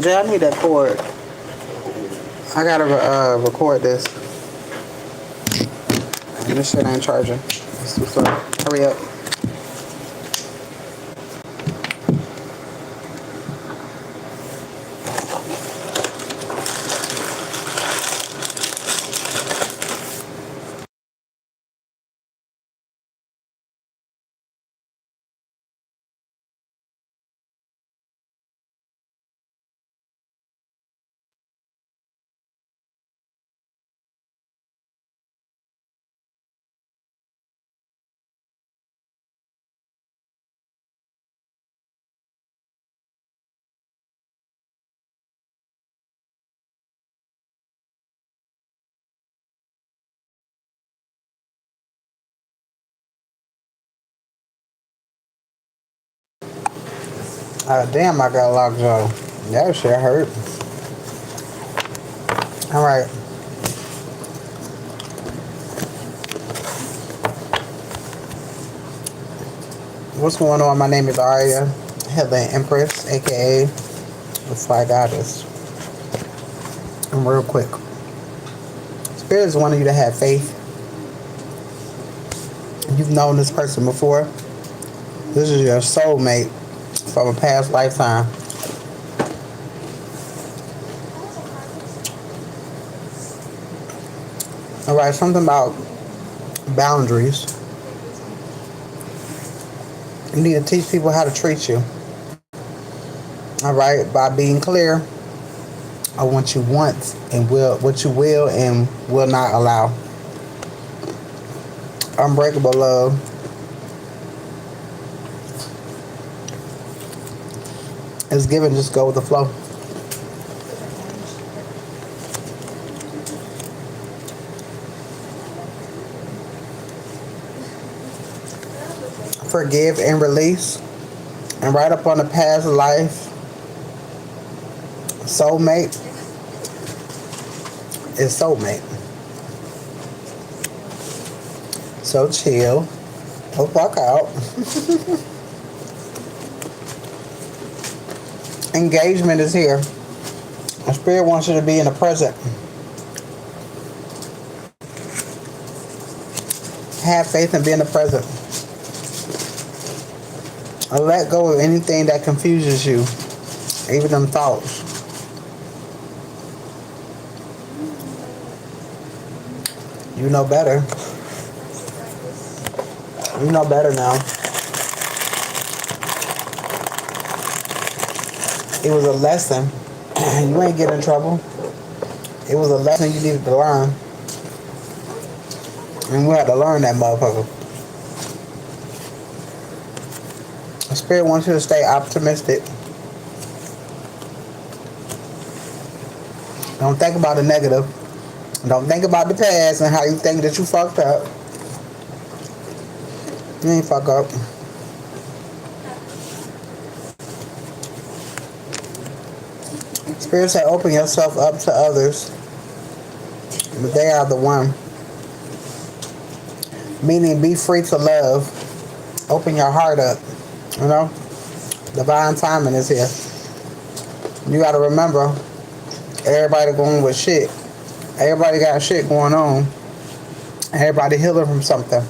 Jay, I need that cord. I gotta record this. And this shit ain't charging. It's too slow. Hurry up. Damn, I got lockjaw. That shit hurt. All right. What's going on? My name is Aria, Headland Empress, aka the Fly Goddess. And real quick, Spirit's wanting you to have faith. You've known this person before. This is your soulmate from a past lifetime. All right, something about boundaries. You need to teach people how to treat you. All right, by being clear on what you want and what you will and will not allow. Unbreakable love. It's given, just go with the flow. Forgive and release. And right up on the past life, soulmate is soulmate. So chill. Don't fuck out. Engagement is here. The spirit wants you to be in the present. Have faith and be in the present. And let go of anything that confuses you, even them thoughts. You know better. You know better now. It was a lesson. You ain't getting in trouble. It was a lesson you needed to learn. And we had to learn that motherfucker. The spirit wants you to stay optimistic. Don't think about the negative. Don't think about the past and how you think that you fucked up. You ain't fuck up. Spirit said open yourself up to others. But they are the one. Meaning be free to love. Open your heart up. You know? Divine timing is here. You gotta remember, everybody going with shit. Everybody got shit going on. Everybody healing from something.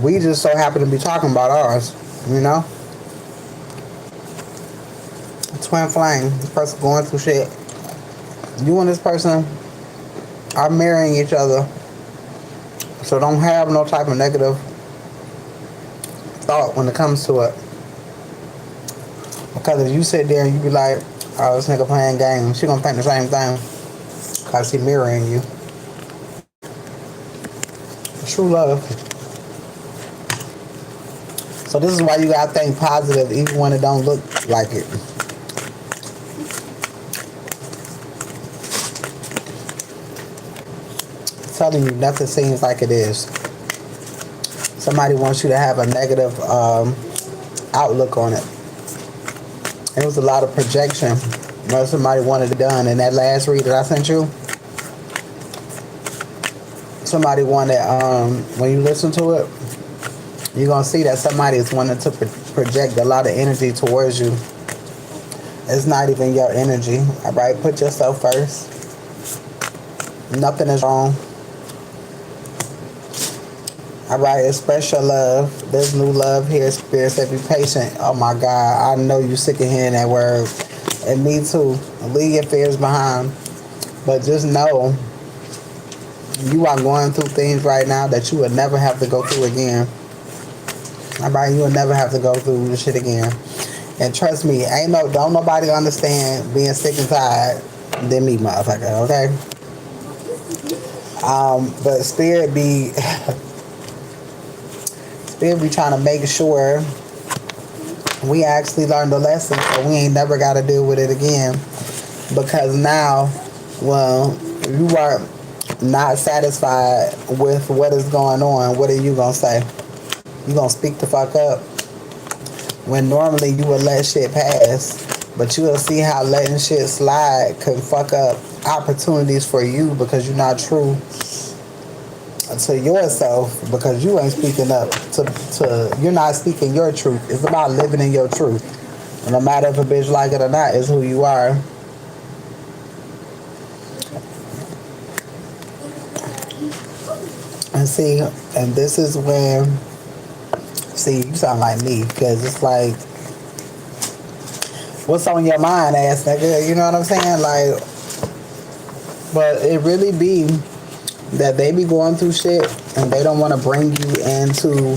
We just so happen to be talking about ours. You know? Twin flame. This person going through shit. You and this person are marrying each other. So don't have no type of negative thought when it comes to it. Because if you sit there and you be like, oh, this nigga playing games, she gonna think the same thing. Because he mirroring you. True love. So this is why you gotta think positive even when it don't look like it. I'm telling you, nothing seems like it is. Somebody wants you to have a negative outlook on it. It was a lot of projection. What somebody wanted it done in that last read that I sent you. Somebody wanted, when you listen to it, you're going to see that somebody is wanting to project a lot of energy towards you. It's not even your energy. All right, put yourself first. Nothing is wrong. All right, express your love. There's new love here. Spirit said be patient. Oh my God, I know you sick of hearing that word. And me too. Leave your fears behind. But just know you are going through things right now that you would never have to go through again. All right, you will never have to go through this shit again. And trust me, don't nobody understand being sick and tired than me, motherfucker. Okay. But spirit be trying to make sure we actually learned the lesson, so we ain't never got to deal with it again. Because now, well, you are not satisfied with what is going on. What are you gonna say? You gonna speak the fuck up when normally you would let shit pass, but you will see how letting shit slide can fuck up opportunities for you because you're not true to yourself, because you ain't speaking up to you're not speaking your truth. It's about living in your truth. And no matter if a bitch like it or not, it's who you are. And see, and this is when, see, you sound like me, because it's like, what's on your mind, ass nigga? You know what I'm saying? Like, but it really be that they be going through shit and they don't want to bring you into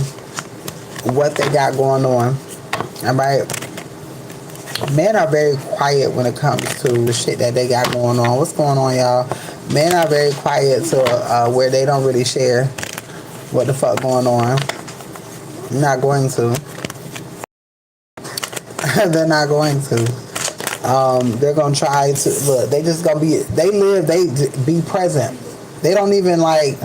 what they got going on. Alright? Men are very quiet when it comes to the shit that they got going on. What's going on, y'all? Men are very quiet to where they don't really share what the fuck going on. Not going to. They're not going to. They're gonna try to look. They just gonna be. They live. They be present. They don't even like.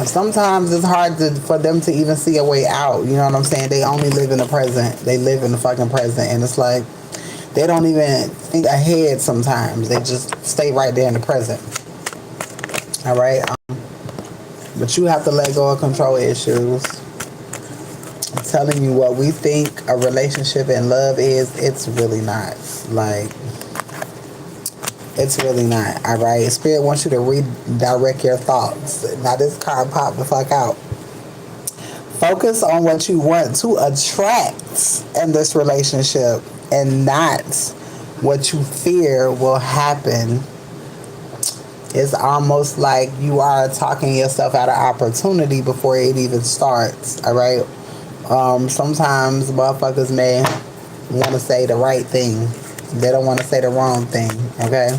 Sometimes it's hard for them to even see a way out. You know what I'm saying? They only live in the present. They live in the fucking present, and it's like they don't even think ahead. Sometimes they just stay right there in the present. All right. But you have to let go of control issues. I'm telling you, what we think a relationship and love is, it's really not. Like, it's really not. All right. Spirit wants you to redirect your thoughts. Now this card pop the fuck out. Focus on what you want to attract in this relationship and not what you fear will happen. It's almost like you are talking yourself out of opportunity before it even starts. All right. Sometimes motherfuckers may want to say the right thing. They don't want to say the wrong thing. Okay.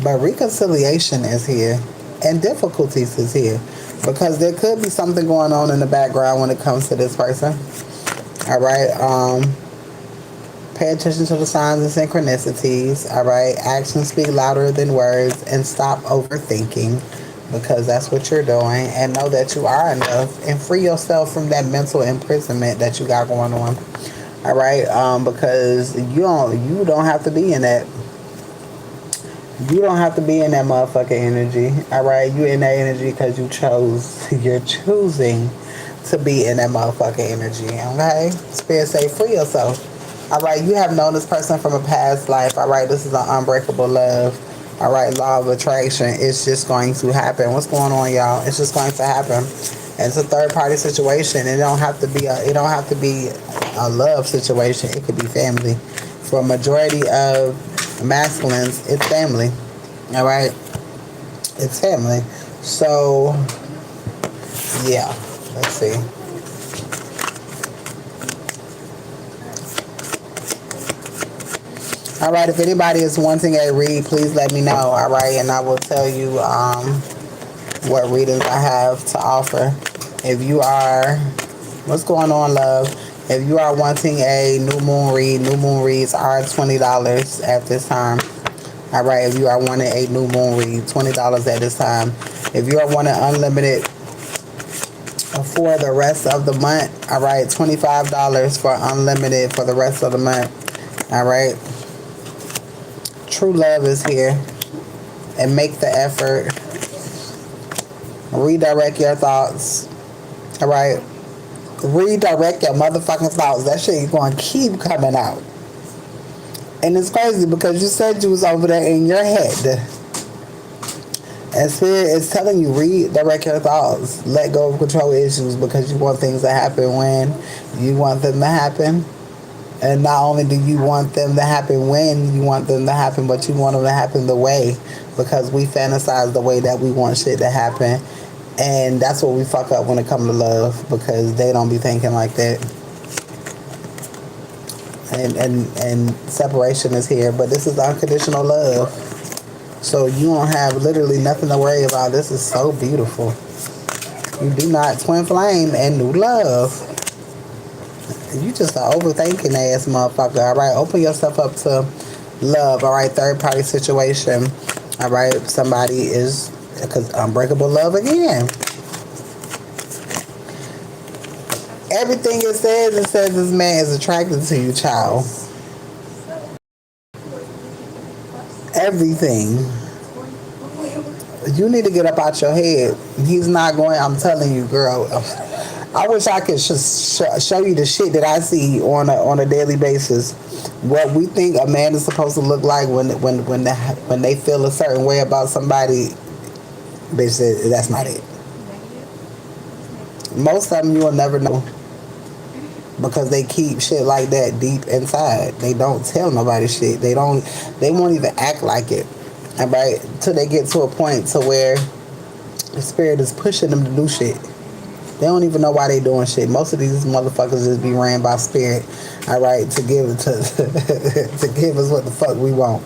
But reconciliation is here, and difficulties is here, because there could be something going on in the background when it comes to this person. All right. Pay attention to the signs and synchronicities. All right. Actions speak louder than words, and stop overthinking, because that's what you're doing. And know that you are enough, and free yourself from that mental imprisonment that you got going on. All right. Because you don't have to be in that. You don't have to be in that motherfucking energy. All right. You in that energy because you're choosing to be in that motherfucking energy. Okay. Spirit say free yourself. All right, you have known this person from a past life. All right, this is an unbreakable love. All right, law of attraction. It's just going to happen. What's going on, y'all? It's just going to happen. And it's a third party situation. It don't have to be a love situation. It could be family. For a majority of masculines, it's family. All right, it's family. So yeah, let's see. All right, if anybody is wanting a read, please let me know. All right, and I will tell you what readings I have to offer. If you are, what's going on, love? If you are wanting a new moon reads are $20 at this time. All right, if you are wanting a new moon read, $20 at this time. If you are wanting unlimited for the rest of the month, all right, $25 for unlimited for the rest of the month. All right. True love is here, and make the effort. Redirect your thoughts. All right. Redirect your motherfucking thoughts. That shit is going to keep coming out. And it's crazy because you said you was over there in your head. And Spirit is telling you, redirect your thoughts. Let go of control issues because you want things to happen when you want them to happen. And not only do you want them to happen when you want them to happen, but you want them to happen the way. Because we fantasize the way that we want shit to happen. And that's what we fuck up when it comes to love. Because they don't be thinking like that. And separation is here. But this is unconditional love. So you don't have literally nothing to worry about. This is so beautiful. You do not twin flame and new love. You just an overthinking ass motherfucker. All right, open yourself up to love. All right, third party situation. All right, somebody is, because unbreakable love again. Everything it says this man is attracted to you, child. Everything. You need to get up out your head. He's not going. I'm telling you, girl. I wish I could show you the shit that I see on a daily basis. What we think a man is supposed to look like when they feel a certain way about somebody. Bitch, that's not it. Most of them you will never know. Because they keep shit like that deep inside. They don't tell nobody shit. They won't even act like it. And right till they get to a point to where the Spirit is pushing them to do shit. They don't even know why they doing shit. Most of these motherfuckers just be ran by Spirit, all right, to give to give us what the fuck we want.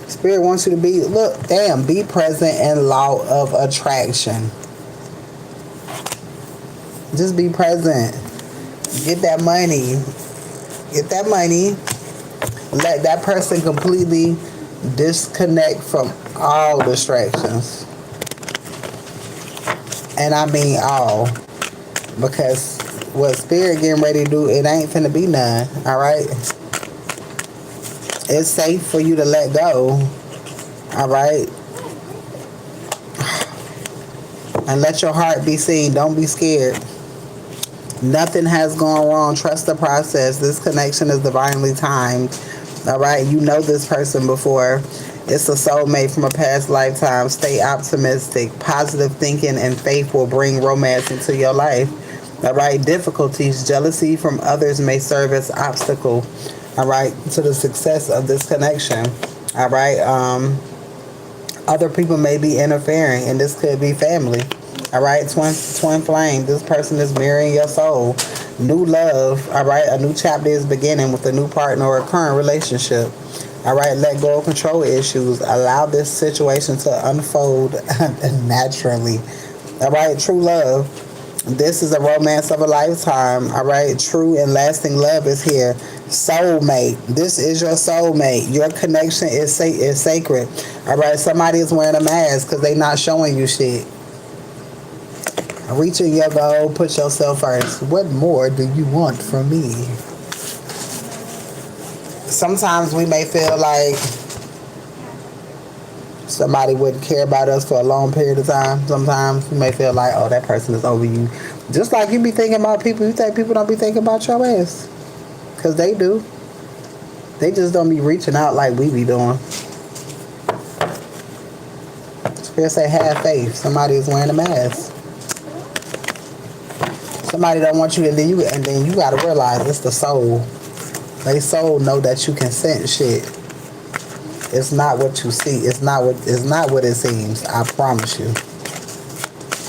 Spirit wants you to be present in law of attraction. Just be present. Get that money. Get that money. Let that person completely disconnect from all distractions. And I mean all. Because what Spirit getting ready to do, it ain't finna be none. Alright? It's safe for you to let go. Alright? And let your heart be seen. Don't be scared. Nothing has gone wrong. Trust the process. This connection is divinely timed. All right? You know this person before. It's a soulmate from a past lifetime. Stay optimistic. Positive thinking and faith will bring romance into your life. All right? Difficulties, jealousy from others may serve as obstacle. All right? To the success of this connection. All right? Other people may be interfering, and this could be family. All right, twin flame. This person is mirroring your soul. New love. All right, a new chapter is beginning with a new partner or a current relationship. All right, let go of control issues. Allow this situation to unfold naturally. All right, true love. This is a romance of a lifetime. All right, true and lasting love is here. Soulmate. This is your soulmate. Your connection is sacred. All right, somebody is wearing a mask because they not showing you shit. Reaching your goal, put yourself first. What more do you want from me? Sometimes we may feel like somebody wouldn't care about us for a long period of time. Sometimes we may feel like, oh, that person is over you. Just like you be thinking about people, you think people don't be thinking about your ass. Because they do. They just don't be reaching out like we be doing. Spirit say, have faith. Somebody is wearing a mask. Somebody don't want you, and then you gotta realize it's the soul. They soul know that you can sense shit. It's not what you see. It's not what it seems. I promise you.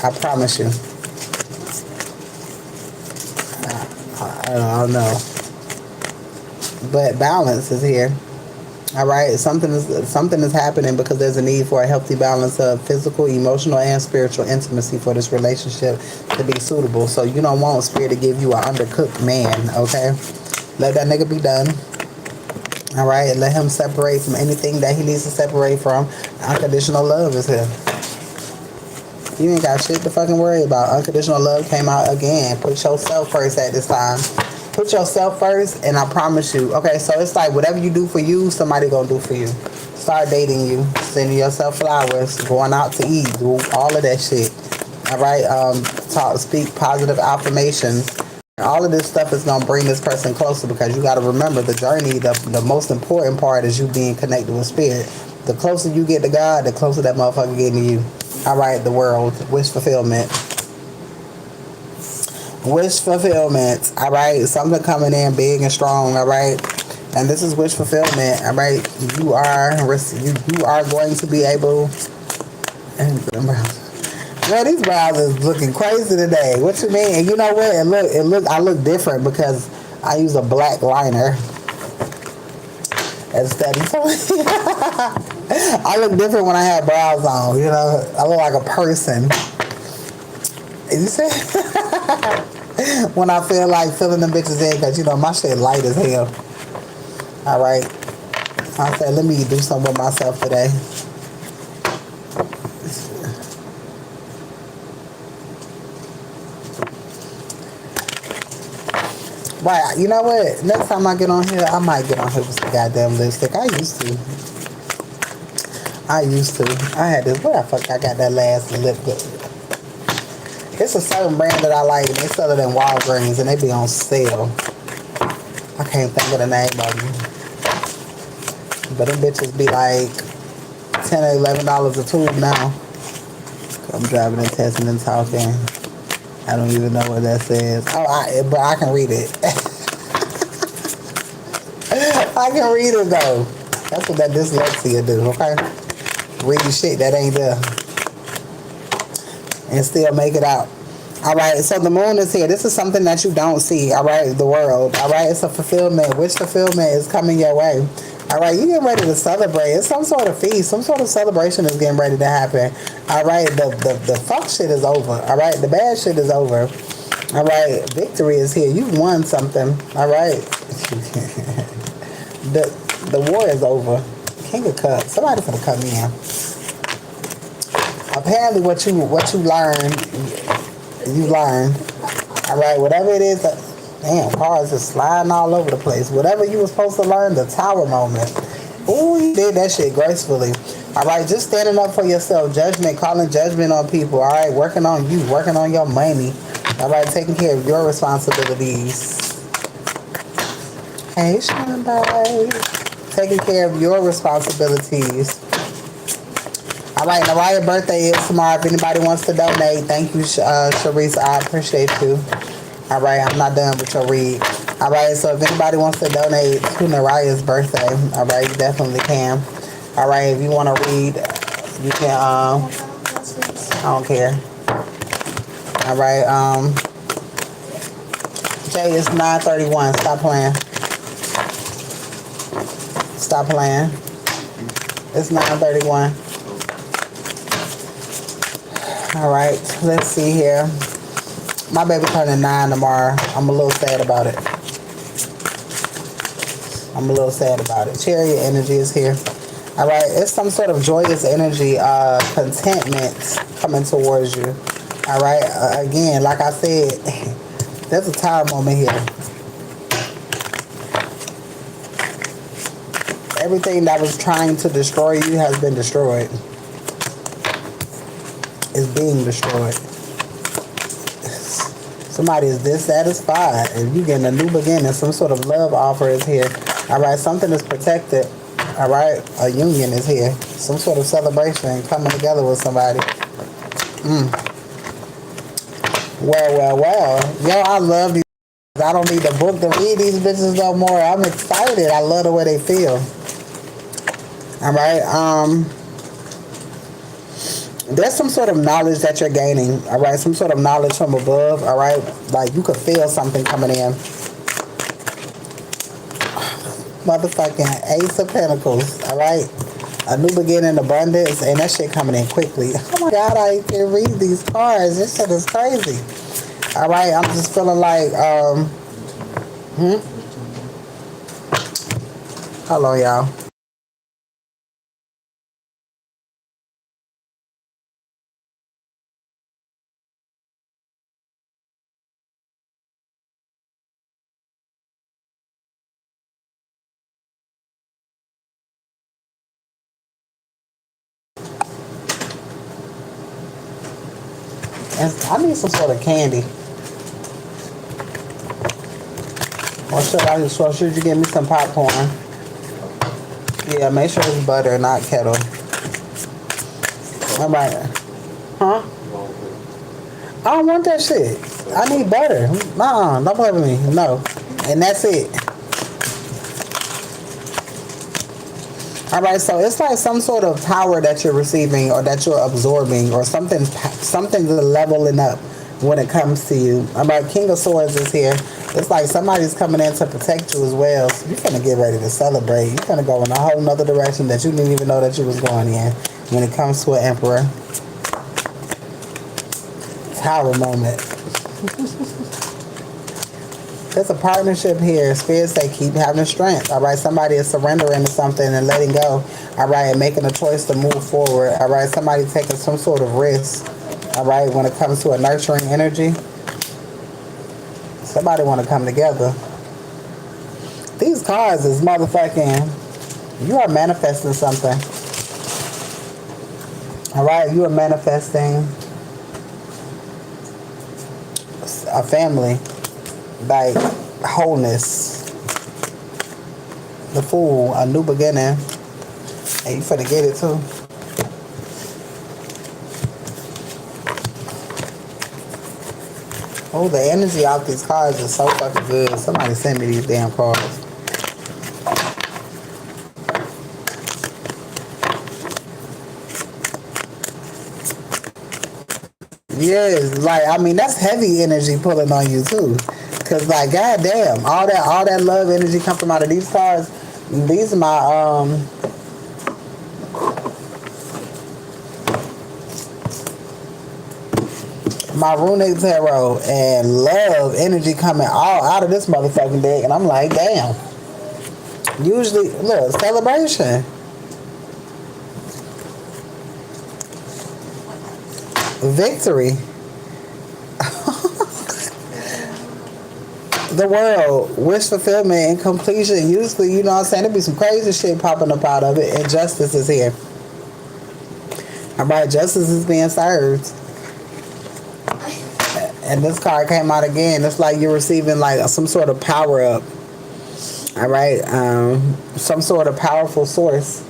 I promise you. I don't know. But balance is here. All right, something is happening because there's a need for a healthy balance of physical, emotional, and spiritual intimacy for this relationship to be suitable. So you don't want Spirit to give you an undercooked man, okay? Let that nigga be done. All right, let him separate from anything that he needs to separate from. Unconditional love is here. You ain't got shit to fucking worry about. Unconditional love came out again. Put yourself first at this time. Put yourself first, and I promise you. Okay, so it's like whatever you do for you, somebody gonna do for you. start dating you, sending yourself flowers, going out to eat, do all of that shit. All right, speak positive affirmations. All of this stuff is gonna bring this person closer because you got to remember the journey. The most important part is you being connected with spirit. The closer you get to God, the closer that motherfucker getting to you. All right, the world, wish fulfillment. Wish fulfillment. All right, something coming in big and strong. All right, and this is wish fulfillment. All right, you are going to be able. And girl, these brows is looking crazy today. What you mean? And you know what? I look different because I use a black liner instead. I look different when I have brows on. You know, I look like a person. You see? When I feel like filling them bitches in, because you know my shit light as hell. All right, I said let me do something with myself today. Right, you know what? Next time I get on here, I might get on here with some goddamn lipstick. I used to. I had this. Where the fuck I got that last lip? It's a certain brand that I like. They sell it in Walgreens and they be on sale. I can't think of the name of them. But them bitches be like $10 or $11 a tube now. I'm driving and testing and talking. I don't even know what that says. Oh, but I can read it. I can read it though. That's what that dyslexia do, okay? Read shit that ain't there. And still make it out. All right, so the moon is here. This is something that you don't see, all right, the world. All right, it's a fulfillment. Which fulfillment is coming your way? All right, you getting ready to celebrate. It's some sort of feast. Some sort of celebration is getting ready to happen. All right, the fuck shit is over. All right, the bad shit is over. All right, victory is here. You've won something. All right. the war is over. King of Cups. Somebody finna come in. Apparently what you learned, you learned. All right, whatever it is, damn, cars is sliding all over the place. Whatever you were supposed to learn, the tower moment. Ooh, you did that shit gracefully. All right, just standing up for yourself, judgment, calling judgment on people. All right, working on you, working on your money. All right, taking care of your responsibilities. Hey, Shonda. Taking care of your responsibilities. All right, Naraya's birthday is tomorrow. If anybody wants to donate, thank you, Sharice. I appreciate you. All right, I'm not done with your read. All right, so if anybody wants to donate to Naraya's birthday, all right, you definitely can. All right, if you want to read, you can. I don't care. All right, Jay, it's 9:31. Stop playing. Stop playing. It's 9:31. All right, let's see here. My baby turning 9 tomorrow. I'm a little sad about it. Chariot energy is here. All right, it's some sort of joyous energy, contentment coming towards you. All right, again, like I said, there's a tower moment here. Everything that was trying to destroy you has been destroyed. Is being destroyed. Somebody is dissatisfied. If you getting a new beginning, some sort of love offer is here. All right, something is protected. All right, a union is here. Some sort of celebration coming together with somebody. Well. Yo, I love these. I don't need the book to read these bitches no more. I'm excited. I love the way they feel. All right, there's some sort of knowledge that you're gaining, all right? Some sort of knowledge from above, all right? Like, you could feel something coming in. Motherfucking Ace of Pentacles, all right? A new beginning, abundance, and that shit coming in quickly. Oh my God, I can read these cards. This shit is crazy. All right, I'm just feeling like, Hello, y'all. And I need some sort of candy. Or should you give me some popcorn? Yeah, make sure it's butter, not kettle. All right. Huh? I don't want that shit. I need butter. Don't play with me. No. And that's it. All right, so it's like some sort of power that you're receiving or that you're absorbing or something leveling up when it comes to you. All right, King of Swords is here. It's like somebody's coming in to protect you as well. So you're going to get ready to celebrate. You're going to go in a whole nother direction that you didn't even know that you was going in when it comes to an emperor. Tower moment. There's a partnership here. Spirits say keep having strength. All right, somebody is surrendering to something and letting go. All right, and making a choice to move forward. All right, somebody taking some sort of risk. All right, when it comes to a nurturing energy. Somebody want to come together. These cards is motherfucking. You are manifesting something. All right, you are manifesting a family. Like wholeness, the Fool, a new beginning, and you finna get it too. Oh, the energy out these cards is so fucking good. Somebody send me these damn cards. Yes, like I mean that's heavy energy pulling on you too. Cause like goddamn, all that love energy come from out of these cards. These are my runic tarot and love energy coming all out of this motherfucking deck, and I'm like, damn. Usually, look, celebration, victory. The world, wish fulfillment and completion. Usually, you know what I'm saying, there be some crazy shit popping up out of it, and justice is here. All right, justice is being served. And this card came out again. It's like you're receiving like some sort of power up. All right, some sort of powerful source.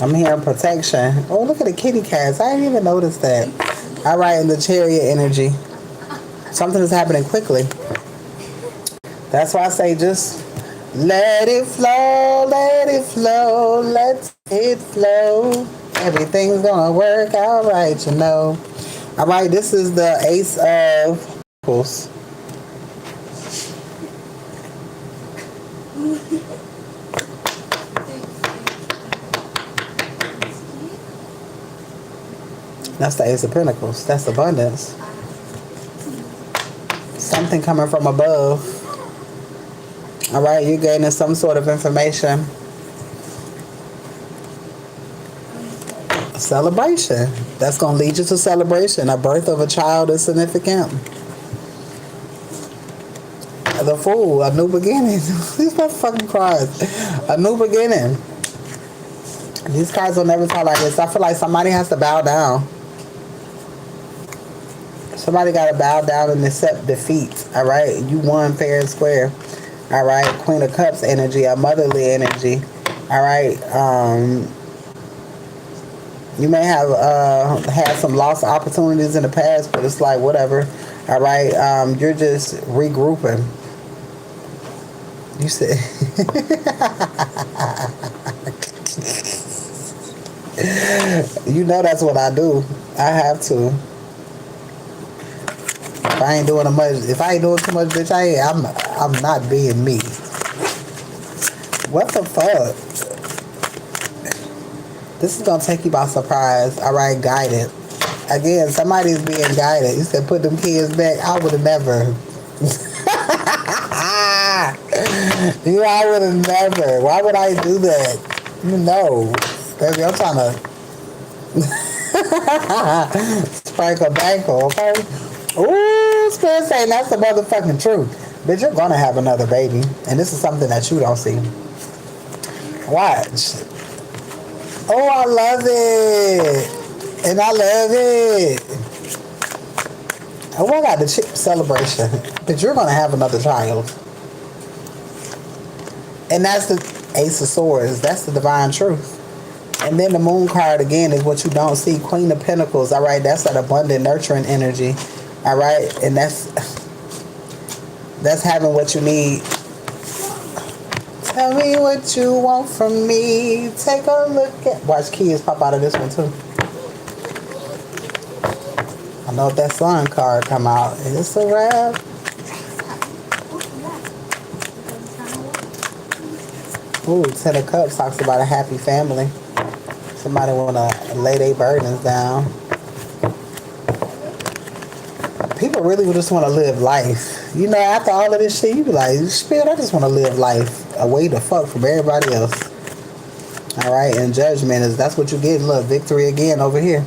I'm hearing protection. Oh, look at the kitty cats. I didn't even notice that. All right, and the Chariot energy. Something is happening quickly. That's why I say just let it flow, let it flow, let it flow. Everything's gonna work out right, you know. All right, this is the Ace of Pentacles. That's the Ace of Pentacles. That's abundance. Something coming from above. All right, you're gaining some sort of information. Celebration. That's going to lead you to celebration. A birth of a child is significant. The Fool, a new beginning. These motherfucking cards. A new beginning. These cards will never talk like this. I feel like somebody has to bow down. Somebody got to bow down and accept defeat. All right? You won fair and square. All right? Queen of Cups energy, a motherly energy. All right? You may have had some lost opportunities in the past, but it's like whatever. All right? You're just regrouping. You said... You know that's what I do. I have to. If I ain't doing too much, bitch, I'm not being me. What the fuck? This is gonna take you by surprise. All right, guided. Again, somebody's being guided. You said put them kids back. I would have never. I would have never. Why would I do that? You know, baby, I'm trying to sprinkle bankle, okay? Ooh, Spirit saying that's the motherfucking truth. Bitch, you're gonna have another baby. And this is something that you don't see. Watch. Oh, I love it. And I love it. Oh, I got the chip celebration. But you're going to have another child. And that's the Ace of Swords. That's the divine truth. And then the moon card again is what you don't see. Queen of Pentacles. All right. That's that abundant, nurturing energy. All right. And that's having what you need. Tell me what you want from me. Take a look at. Watch kids pop out of this one too. I know if that sun card come out, it's a wrap. Ooh, Ten of Cups talks about a happy family. Somebody want to lay their burdens down. People really just want to live life. You know, after all of this shit, you be like, Spirit, I just want to live life away the fuck from everybody else. All right, and Judgment is, that's what you get. Look, victory again over here.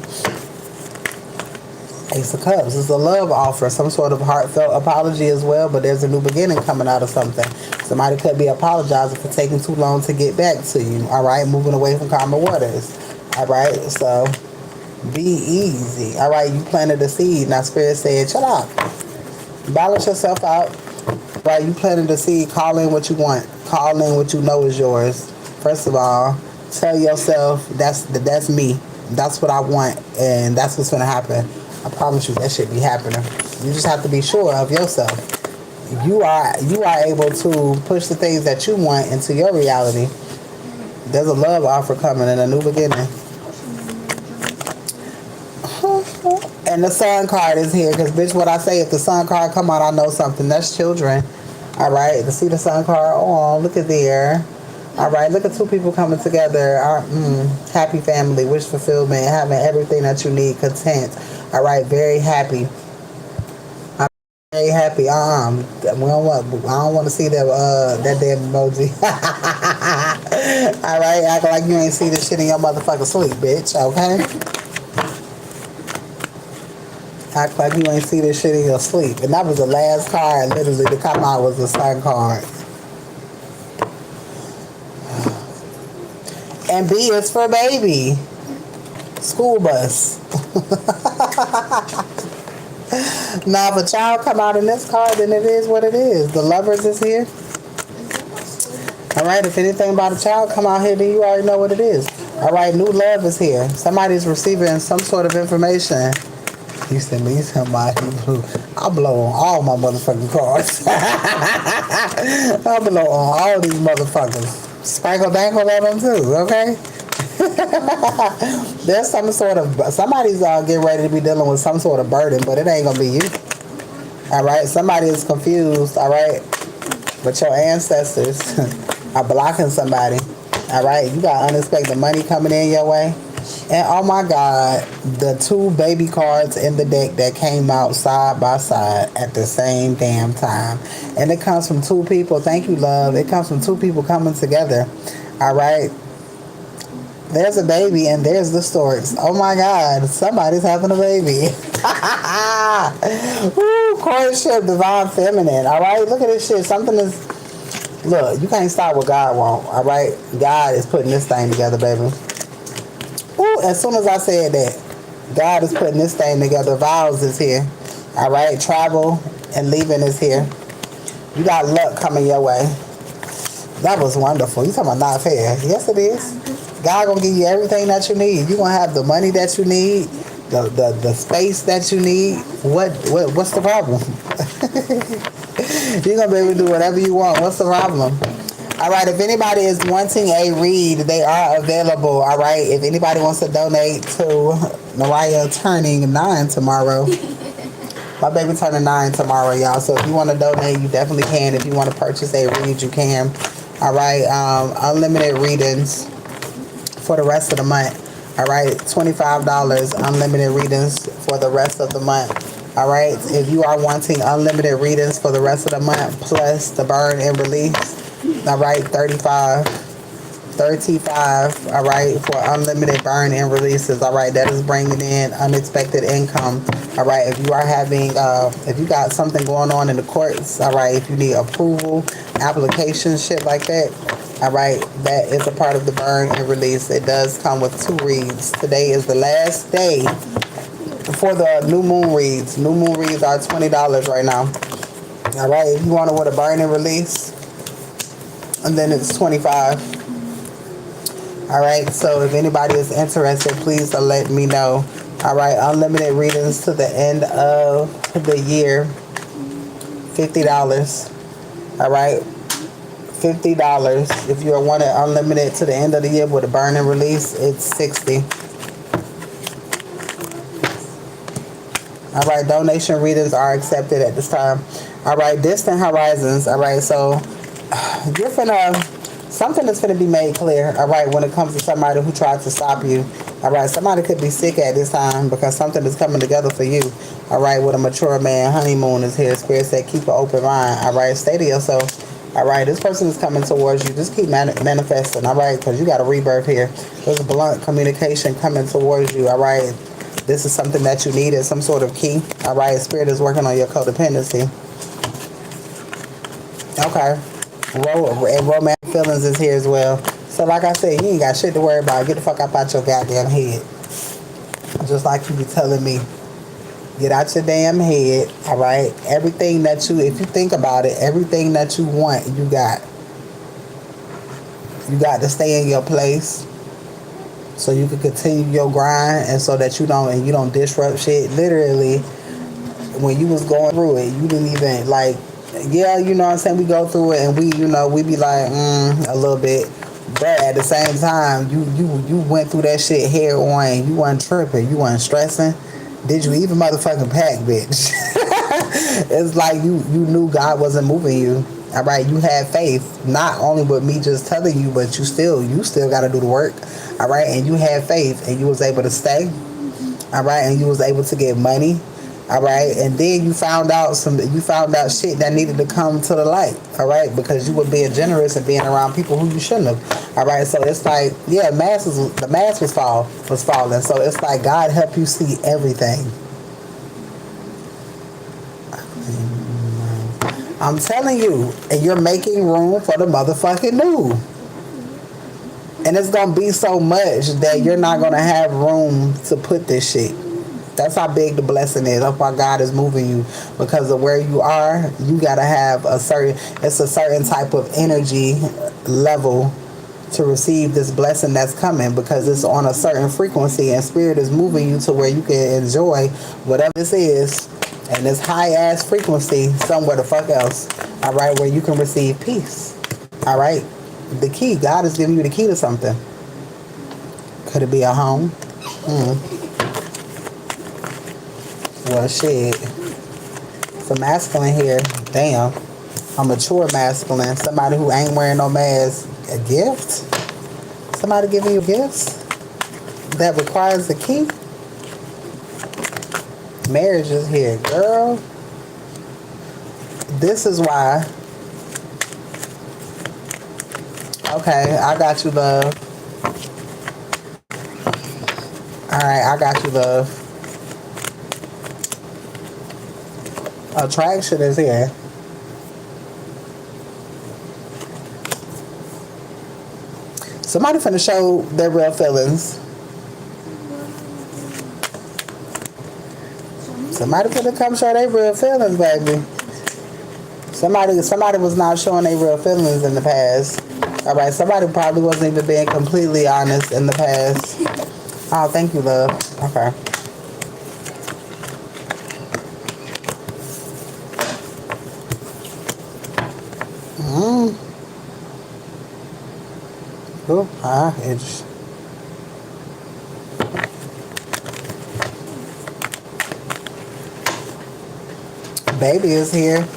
Ace of Cups is a love offer, some sort of heartfelt apology as well, but there's a new beginning coming out of something. Somebody could be apologizing for taking too long to get back to you, all right? Moving away from karma waters, all right? So be easy, all right? You planted the seed. Now Spirit said, shut up. Balance yourself out, right? You planted the seed. Call in what you want. Call in what you know is yours. First of all, tell yourself, that's me. That's what I want, and that's what's going to happen. I promise you that shit be happening. You just have to be sure of yourself. You are able to push the things that you want into your reality. There's a love offer coming and a new beginning. And the sun card is here because, bitch, what I say, if the sun card come out, I know something. That's children. All right. To see the sun card. Oh, look at there. All right. Look at two people coming together. Happy family. Wish fulfillment. Having everything that you need. Content. All right, very happy. I'm very happy. I don't want to see that damn emoji. All right, act like you ain't see this shit in your motherfucking sleep, bitch. Okay. Act like you ain't see this shit in your sleep. And that was the last card, literally, to come out was the sun card. And B is for baby. School bus. Now, if a child come out in this card, then it is what it is. The Lovers is here. All right, if anything about a child come out here, then you already know what it is. All right, new love is here. Somebody's receiving some sort of information. You send me somebody blue. I'll blow on all my motherfucking cards. I'll blow on all these motherfuckers. Sprinkle dankle on them too, okay? There's somebody's getting ready to be dealing with some sort of burden, but it ain't gonna be you. All right, somebody is confused. All right, but your ancestors are blocking somebody. All right, you got unexpected money coming in your way, and oh my God, the two baby cards in the deck that came out side by side at the same damn time, and it comes from two people. Thank you, love. It comes from two people coming together. All right. There's a baby and there's the storks. Oh my God, somebody's having a baby. Woo, courtship, divine feminine. All right, look at this shit. Look, you can't stop what God wants. All right, God is putting this thing together, baby. Ooh, as soon as I said that, God is putting this thing together. Vows is here. All right, travel and leaving is here. You got luck coming your way. That was wonderful. You talking about not fair? Yes, it is. God gonna give you everything that you need. You gonna have the money that you need, the space that you need. What's the problem? You're gonna be able to do whatever you want. What's the problem? All right, if anybody is wanting a read, they are available. All right, if anybody wants to donate to Mariah turning 9 tomorrow. My baby turning 9 tomorrow, y'all. So if you want to donate, you definitely can. If you want to purchase a read, you can. All right, unlimited readings for the rest of the month. All right, $25 unlimited readings for the rest of the month. All right, if you are wanting unlimited readings for the rest of the month plus the burn and release, all right, $35, all right, for unlimited burn and releases. All right, that is bringing in unexpected income. All right, if you are having if you got something going on in the courts, all right, if you need approval, applications, shit like that, All right, that is a part of the burn and release. It does come with 2 reads. Today is the last day for the new moon reads. New moon reads are $20 right now. All right, if you want to with a burn and release, and then it's 25. All right, so if anybody is interested, please let me know. All right, unlimited readings to the end of the year, $50. All right, $50. If you want it unlimited to the end of the year with a burn and release, it's 60. All right, donation readings are accepted at this time. All right, distant horizons. All right, so you're finna, something is finna be made clear. All right, when it comes to somebody who tried to stop you. All right, somebody could be sick at this time because something is coming together for you. All right, with a mature man, honeymoon is here. Spirit said keep an open mind. All right, stay to yourself. All right, this person is coming towards you. Just keep manifesting. All right, because you got a rebirth here. There's a blunt communication coming towards you. All right, this is something that you need as some sort of key. All right, Spirit is working on your codependency. Okay. And romantic feelings is here as well. So like I said, you ain't got shit to worry about. Get the fuck up out your goddamn head. Just like you be telling me. Get out your damn head. All right. Everything that you, if you think about it, everything that you want, you got. You got to stay in your place so you can continue your grind and so that you don't disrupt shit. Literally, when you was going through it, you didn't even like, yeah, you know what I'm saying? We go through it and we be like, a little bit. But at the same time, you went through that shit head on. You wasn't tripping. You wasn't stressing. Did you even motherfucking pack, bitch? It's like you knew God wasn't moving you. All right, you had faith, not only with me just telling you, but you still got to do the work. All right, and you had faith, and you was able to stay. All right, and you was able to get money. All right, and then you found out shit that needed to come to the light. All right, because you were being generous and being around people who you shouldn't have. All right, so it's like, yeah, the mask was falling. So it's like God help you see everything. I'm telling you, and you're making room for the motherfucking new. And it's gonna be so much that you're not gonna have room to put this shit. That's how big the blessing is. That's why God is moving you, because of where you are. You gotta have it's a certain type of energy level to receive this blessing that's coming, because it's on a certain frequency and Spirit is moving you to where you can enjoy whatever this is, and this high ass frequency somewhere the fuck else. All right, where you can receive peace. All right, the key. God is giving you the key to something. Could it be a home? Well, shit. It's a masculine here. Damn. A mature masculine. Somebody who ain't wearing no mask. A gift? Somebody giving you gifts? That requires a key? Marriage is here. Girl. This is why. Okay, I got you, love. Alright, I got you, love. Attraction is here. Somebody finna show their real feelings. Somebody finna come show their real feelings, baby. Somebody was not showing their real feelings in the past. All right, somebody probably wasn't even being completely honest in the past. Oh, thank you, love. Okay. Ooh, itch. Baby is here.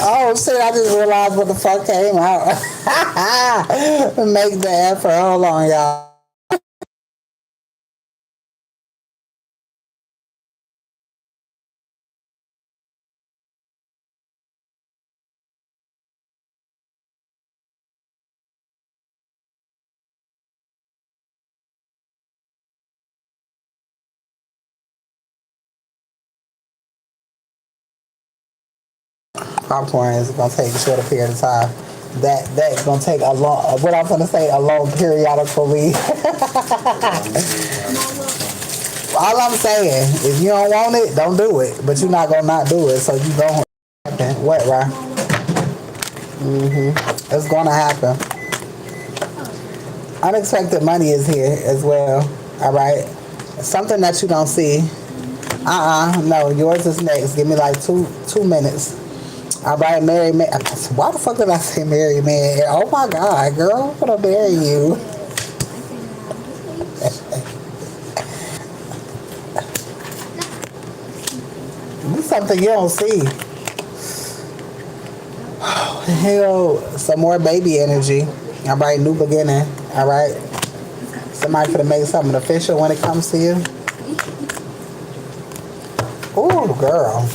Oh shit, I just realized what the fuck came out. Make the effort. Hold on, y'all. Popcorn is gonna take a shorter period of time. That's gonna take a long. What I'm gonna say, a long periodically. All I'm saying, if you don't want it, don't do it. But you're not gonna not do it, so you gonna happen. What, right? It's gonna happen. Unexpected money is here as well. All right, something that you don't see. No, yours is next. Give me like two minutes. All right, marry man. Why the fuck did I say marry man? Oh my god, girl, I'm gonna marry you. This is something you don't see. Hell, some more baby energy. All right, new beginning. All right, somebody could make something official when it comes to you. Ooh, girl.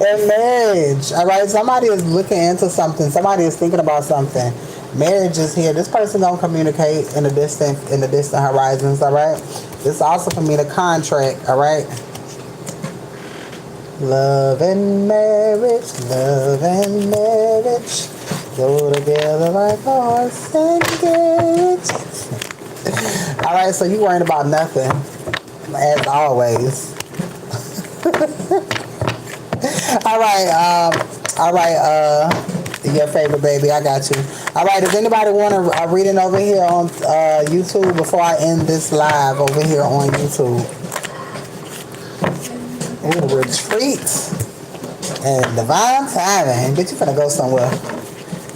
And marriage. All right, somebody is looking into something. Somebody is thinking about something. Marriage is here. This person don't communicate in the distant horizons. All right. This also can mean a contract. All right. Love and marriage, go together like horse and carriage. All right, so you worrying about nothing, as always. All right, your favorite baby, I got you. All right, does anybody want to read it over here on YouTube before I end this live over here on YouTube? Ooh, retreat and divine timing. Bitch, you finna go somewhere.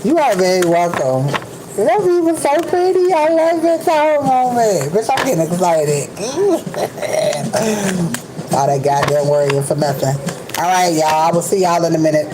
You are very welcome. That was so pretty. I love it so moment. Bitch, I'm getting excited. All that goddamn worrying for nothing. All right, y'all. I will see y'all in a minute.